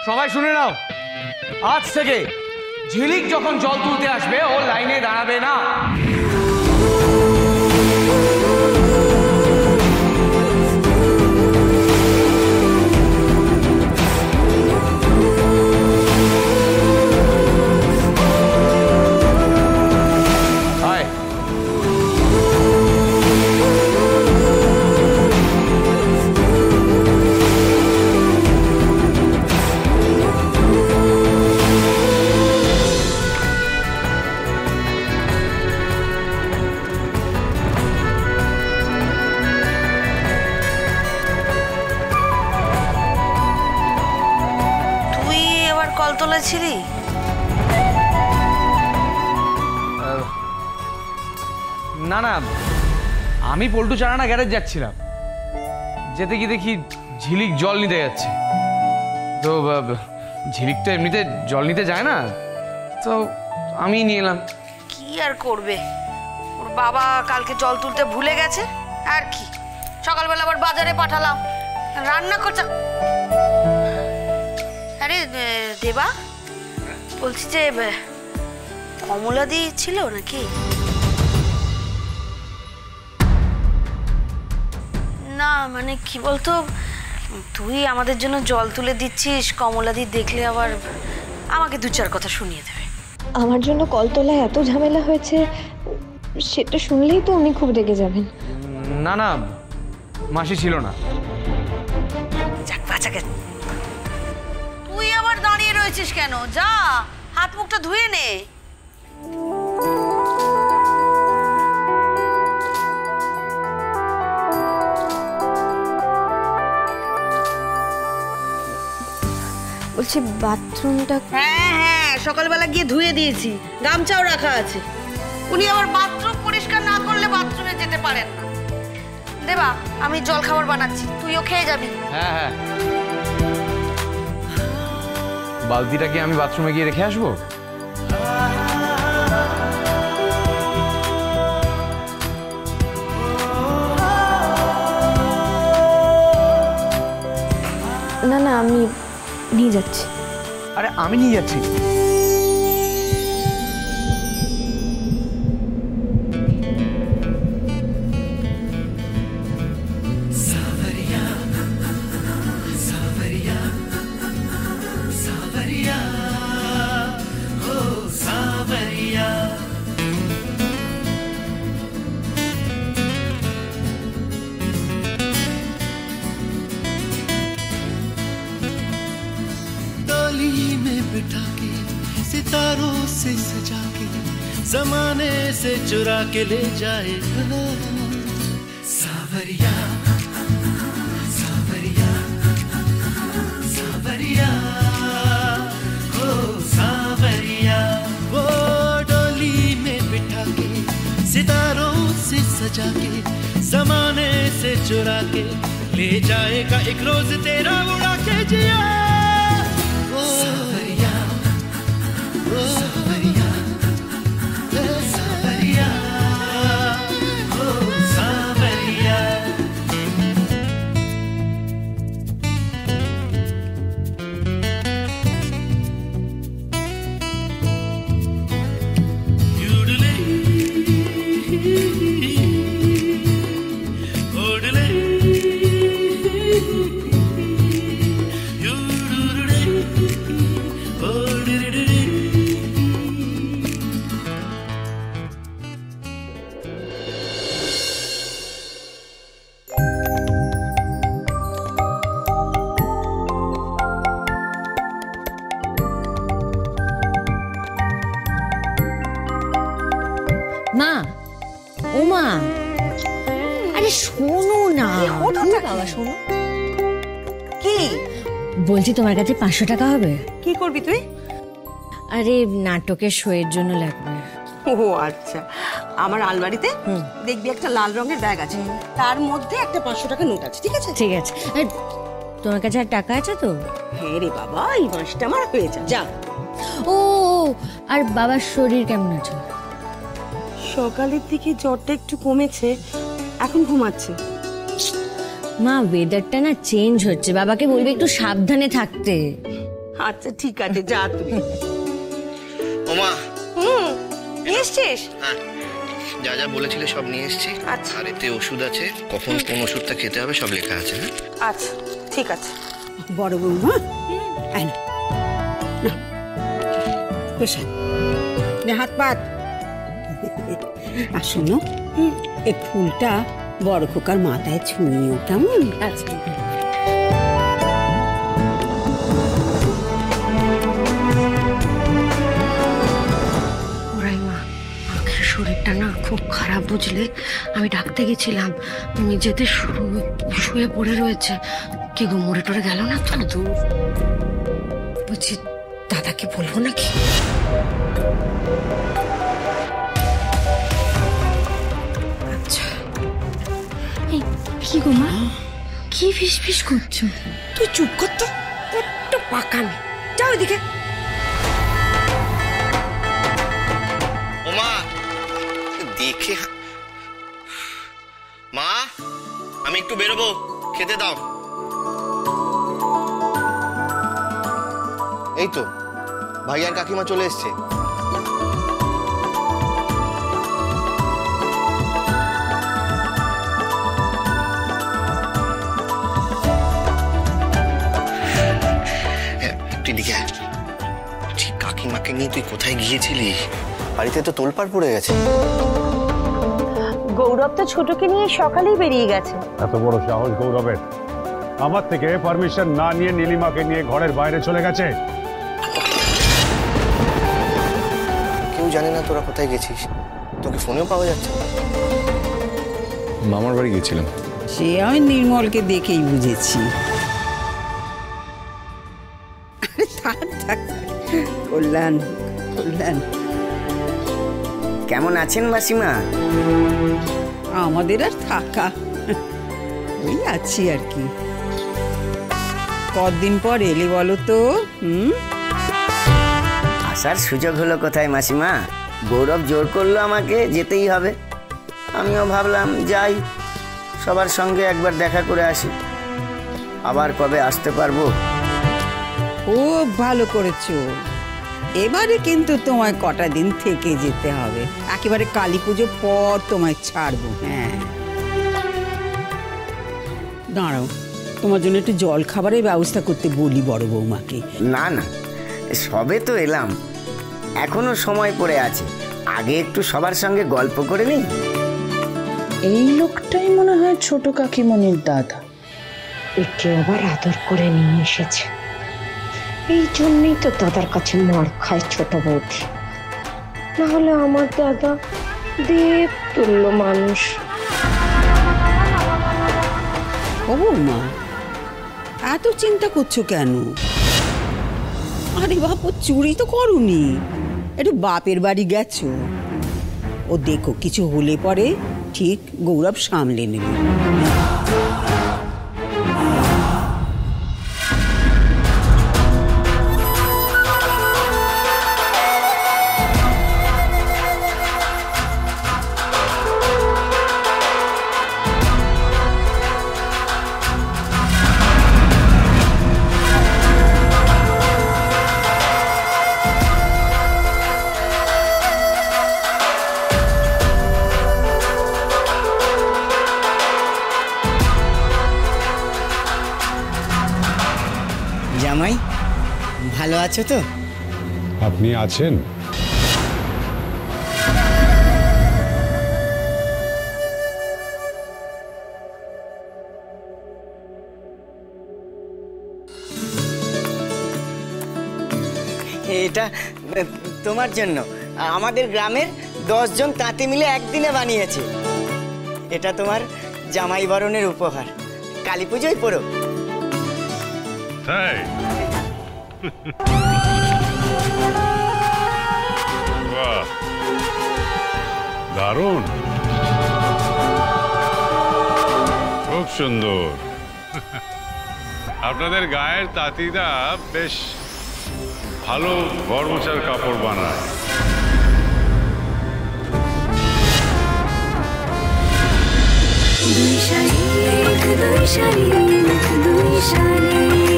সবাই শুনে নাও, আজ থেকে ঝিলিক যখন জল তুলতে আসবে ও লাইনে দাঁড়াবে না। কলতলা ছিলি? না না, আমি পল্টু চারানা গ্যারেজ যাচ্ছিলাম, যেতে গিয়ে দেখি ঝিলিক জল নিতে যাচ্ছে। তো ঝিলিক তো এমনিতে জল নিতে যায় না, তো আমি নিয়ে এলাম। কি আর করবে, ওর বাবা কালকে জল তুলতে ভুলে গেছে আর কি। সকালবেলা আবার বাজারে পাঠালাম, রান্না করছে। আরে দেবা, বলছি যে কমলাদি ছিল নাকি? না মানে কি বলতো, তুই আমাদের জন্য জল তুলে দিচ্ছিস, কমলাদি দেখলে আবার আমাকে দু চার কথা শুনিয়ে দেবে। আমার জন্য কলতলায় এত ঝামেলা হয়েছে সেটা শুনলেই তো উনি খুব রেগে যাবেন। না না, মাসি ছিল না। যাক বাঁচা গেছে। তুই আবার দাঁড়িয়ে রয়েছিস কেন? যা হাত মুখটা ধুয়ে নে। বলছি বাথরুমটা? হ্যাঁ হ্যাঁ, সকালবেলা গিয়ে ধুয়ে দিয়েছি, গামছাও রাখা আছে। উনি আবার বাথরুম পরিষ্কার না করলে বাথরুমে যেতে পারেন না। দেবা, আমি জল খাবার বানাচ্ছি, তুইও খেয়ে যাবি। হ্যাঁ হ্যাঁ, বালতিটা কি আমি বাথরুমে গিয়ে রেখে আসবো? না না, আমি নিয়ে যাচ্ছি। আরে আমি নিয়ে যাচ্ছি। बिठा के सितारों से सजा के जमाने से चुरा के ले जाएगा सावरिया सावरिया सावरिया हो सावरिया। वो डोली में बिठा के सितारों से सजा के जमाने से चुरा के ले जाएगा एक रोज तेरा उड़ा के जिया। মা, ও মা, আরে শোনো না। বাবা শোনো। কি বলছি, তোমার কাছে 500 টাকা হবে? কি করবি তুই? আরে নাটকের শোয়ের জন্য লাগবে। ও আচ্ছা, আমার আলমারিতে দেখবি একটা লাল রঙের ব্যাগ আছে, তার মধ্যে একটা 500 টাকা নোট আছে, ঠিক আছে? ঠিক আছে। তোমার কাছে আর টাকা আছে তো? হ্যাঁ রে বাবা, এই মাসটা আমার হয়ে যা। যা। ও, আর বাবার শরীর কেমন আছে? সকালের দিকে জ্বরটা একটু কমেছে, এখন ঘুমাচ্ছে। মা, ওয়েদারটা না চেঞ্জ হচ্ছে, বাবাকে বলবে একটু সাবধানে থাকতে। আচ্ছা ঠিক আছে, যা তুই। ওমা, নিয়ে এসছিস? হ্যাঁ, যা যা বলেছিলে সব নিয়ে এসেছি। আচ্ছা। আর এতে ওষুধ আছে, কখন কোন ওষুধটা খেতে হবে সব লেখা আছে। হ্যাঁ, আচ্ছা ঠিক আছে। বড় বৌমা, হাত পাত। আর শোনো, এই ফুলটা বড় খোকার মাথায় ছুঁইও, কেমন? আচ্ছা। শরীরটা না খুব খারাপ, বুঝলে? আমি ডাকতে গেছিলাম, মেঝেতে শুয়ে পড়ে রয়েছে। কি গো, মরে টরে গেল না তো? বলছি দাদাকে বলবো নাকি? আচ্ছা। এই কি গো মা, কি ফিস ফিস করছো? তুই চুপ কর তো, বড্ড পাকামি। যাও ওইদিকে। ওমা দেখে। মা, আমি একটু বেরোবো, খেতে দাও। এই তো ভাই আর কাকিমা চলে এসছে। তুই দিকে আয়। ঠিক, কাকিমাকে নিয়ে তুই কোথায় গিয়েছিলি? বাড়িতে তো তোলপাড় পড়ে গেছে। গৌরব তো ছোটকে নিয়ে সকালেই বেরিয়ে গেছে। এত বড় সাহস গৌরবের! আমার থেকে পারমিশন না নিয়ে নীলিমাকে নিয়ে ঘরের বাইরে চলে গেছে। কেউ জানে না তোরা কোথায় গেছিস, তোকে ফোনেও পাওয়া যাচ্ছে না। মামার বাড়ি গেছিলাম। সে আমি নির্মলকে দেখেই বুঝেছি। কল্যাণ, কল্যাণ। কেমন আছেন মাসিমা? আমাদের আর থাকা, ওই আছি আর কি। কতদিন পর এলে বলো তো? আসার সুযোগ হলো কোথায় মাসিমা? গৌরব জোর করলো আমাকে, যেতেই হবে। আমিও ভাবলাম যাই, সবার সঙ্গে একবার দেখা করে আসি। আবার কবে আসতে পারবো? খুব ভালো করেছো। এবারে কিন্তু তোমায় কটা দিন থেকে যেতে হবে, একেবারে কালী পুজোর পর তোমায় ছাড়বো। হ্যাঁ, দাঁড়াও, তোমার জন্য একটু জল খাবারের ব্যবস্থা করতে বলি বড় বৌমাকে। না না, সবে তো এলাম, এখনো সময় পড়ে আছে। আগে একটু সবার সঙ্গে গল্প করে নিই। এই লোকটাই মনে হয় ছোট কাকিমণির দাদা। একে আবার আদর করে নিয়ে এসেছে, এই জন্যই তো দাদার কাছে মার খায় ছোট বৌদি। নাহলে আমার দাদা দেব তুল্য মানুষ। ও বৌমা, এত চিন্তা করছো কেন? আরে বাপ, ও চুরি তো করুনি, একটু বাপের বাড়ি গেছো। ও দেখো, কিছু হলে পরে ঠিক গৌরব সামলে নেবে। জামাই, ভালো আছো তো? আপনি আছেন? এটা তোমার জন্য। আমাদের গ্রামের 10 জন তাঁতি মিলে একদিনে বানিয়েছে। এটা তোমার জামাই বরণের উপহার, কালী পুজোয় পড়ো। তাই? বাহ, দারুণ, খুব সুন্দর। আপনাদের গায়ের তাঁতিরা বেশ ভালো ঘর মোছার কাপড় বানায়। দুই শাড়ি, দুই শাড়ি, দুই শাড়ি।